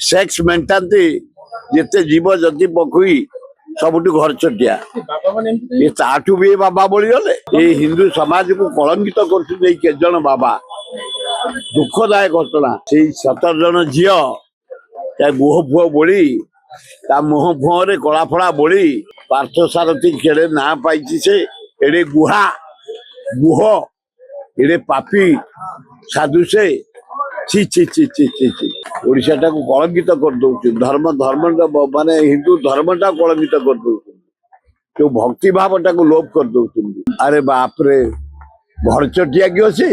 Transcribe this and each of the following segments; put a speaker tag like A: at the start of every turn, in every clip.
A: Sex मेंटाती जिते जीव जति पकुई सबुठ घर चटिया ये ताठू भी बाबा बोली गले ये हिंदू समाज को कलंकित कर बाबा दुखदायक घटना से 17 जन झील गुह फुह बोली मुह फुह कला फड़ा बोली पार्थ सारथी केड़े ना पाई से एड़े गुहा गुह एड़े पापी साधु से ची ची ची ची ची ची ओडिशा टाको कलंकित कर दउछ धर्म धर्म माने हिंदू धर्म टा कलंकित कर दउछ जो भक्ति भाव टाको लोप कर दउछ। अरे बाप रे घर चटिया क्यों से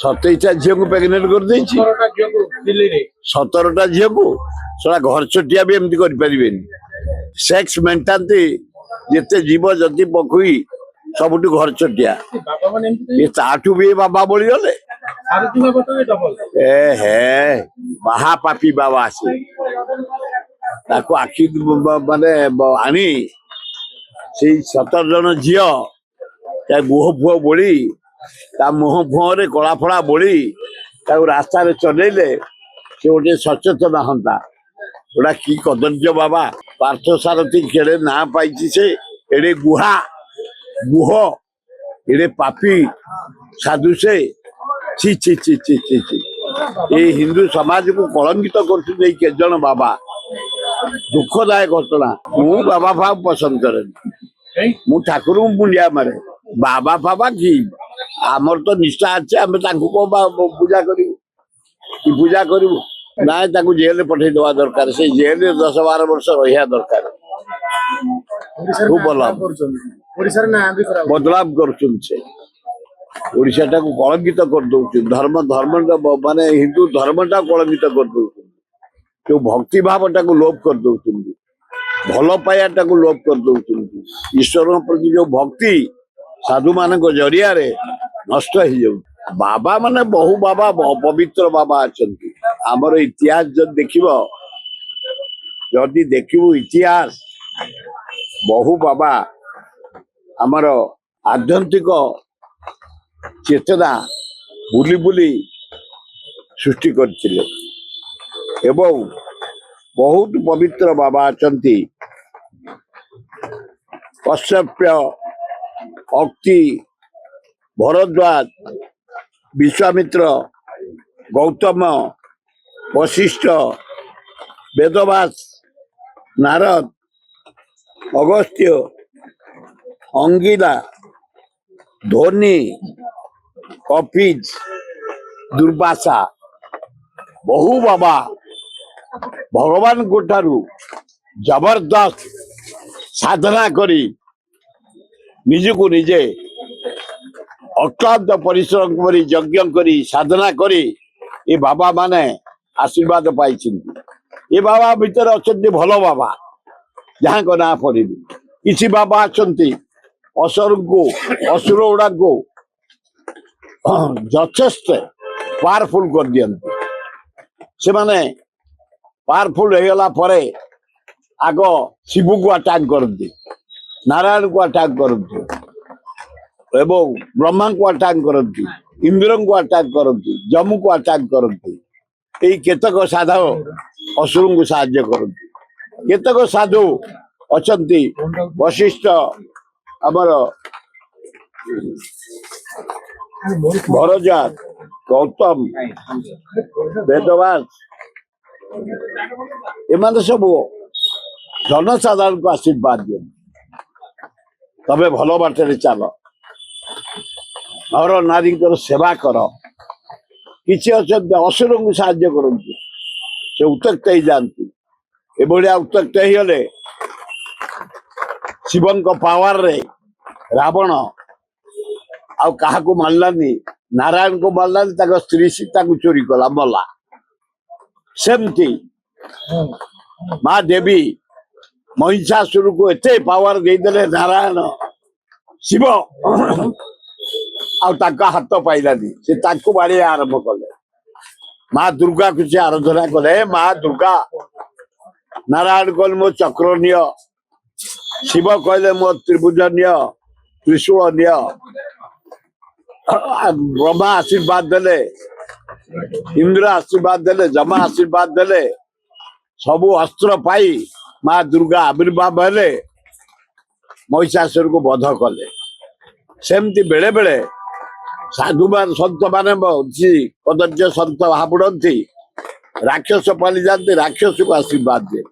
A: 27टा झील को प्रेग्नेंट कर देछि 17टा झील को सला घर चटिया भी एमती कर परिबेनी सेक्स मेंटाती जिते जीव जति पकुई सबुठ घर चटिया ये ताठू भी बाबा बोली गले ए हे महापापी बाबा से ताको आखि माने आनी से 17 जन झील गुह फुह बोली मुह फुह कला फड़ा बोली रास्ता चलेले से गोटे सचेतन हंता गोटा कि कदर्य बाबा पार्थ सारथी केड़े ना पाई से एड़े गुहा गुह एड़े पापी साधु से ची ची ची ची ची ची ये हिंदू समाज को कलंकित कर बाबा दुखदायक घटना मु बाबा भाव पसंद करे मु ठाकुर मुंडिया मारे बाबा फाबा कि आमर तो निष्ठा अच्छे आम पूजा करू ना जेल पठे दवा दरकार से जेल 10-12 वर्ष रहा दरकार खूब बदलाव कर ओडिशा टाको कलंकित कर दउछ धर्म धर्म माने हिंदू धर्म टा कलंकित कर दउछ जो भक्ति भाव टाको लोप कर दउछ भल पाया टाको लोप कर दउछ ईश्वर प्रति जो भक्ति साधु मान जरिया रे नष्ट हो जाऊ बाबा माने बहु बाबा पवित्र बाबा अछंती हमर इतिहास जब देखिबो जदि देखिबो इतिहास बहु बाबा हमर आध्यात्मिक चेतना बुली बुली सृष्टि करथिले एवं बहुत पवित्र बाबा अछंती कश्यप्य अक्ति भरद्वाज विश्वामित्र गौतम वशिष्ठ वेदव्यास नारद अगस्त्य अंगिला धोनी कपिज दुर्वासा बहु बाबा भगवान को ठारू जबरदस्त साधना करी निजको निजे अक्लांत परिश्रम करी यज्ञ करी साधना करी ये बाबा माने आशीर्वाद पाई ये बाबा भीतर अच्छा भल बाबा जहाँ को ना पड़ी किसी बाबा अच्छा असुर को असुर गुड़ा को यथेष्ट पावरफुल कर दियंती से माने पावरफुल हो गला परे आग शिव को अटैक करती नारायण को अटैक करती एवं ब्रह्मा को अटैक करती इंद्र को अटैक करती जम्मू को अटैक करती यही केतक साधु असुर को साहाय्य करती केतक साधु अछंती वशिष्ठ अमर भरद्वाज गौतम वेदव्यास एमाने सब जनसाधारण को आशीर्वाद दिए तबे भल बाटे चल नर नारी सेवा कर किसी अच्छा असुर को साहाय्य करती से उत्तक्त ही जाती एभलिया उत्तक्त ही गले शिवन पावर रे रावण आउ कहा को मानलानी नारायण को मानलानी स्त्री सीता को चोरी कला मला सेमती माँ देवी महिषासुर को एते पावर देदेले नारायण शिव हाथ पाइलानी से बाड़ी आरंभ कले माँ दुर्गा को से आराधना कले माँ दुर्गा नारायण कहले मो चक्र निय शिव कहले मो त्रिभुज निय त्रिशूल निय ब्रह्मा आशीर्वाद देले ଇନ୍ଦ୍ର ଆଶୀର୍ବାଦ ଦେଲେ, ଯମ ଆଶୀର୍ବାଦ ଦେଲେ, ସବୁ ଅସ୍ତ୍ର ପାଇ ମା ଦୁର୍ଗା ଆବିର୍ଭାବ ହେଲେ, ମହିଷାସୁରକୁ ବଧ କଲେ। ସେମିତି ବେଳେ ବେଳେ ସାଧୁମାନ ସନ୍ଥ ମାନେ କଦର୍ଯ୍ୟ ସନ୍ଥ ଭାବୁଛନ୍ତି ରାକ୍ଷସ ପାଲି ଯାଆନ୍ତି, ରାକ୍ଷସକୁ ଆଶୀର୍ବାଦ ଦିଏ।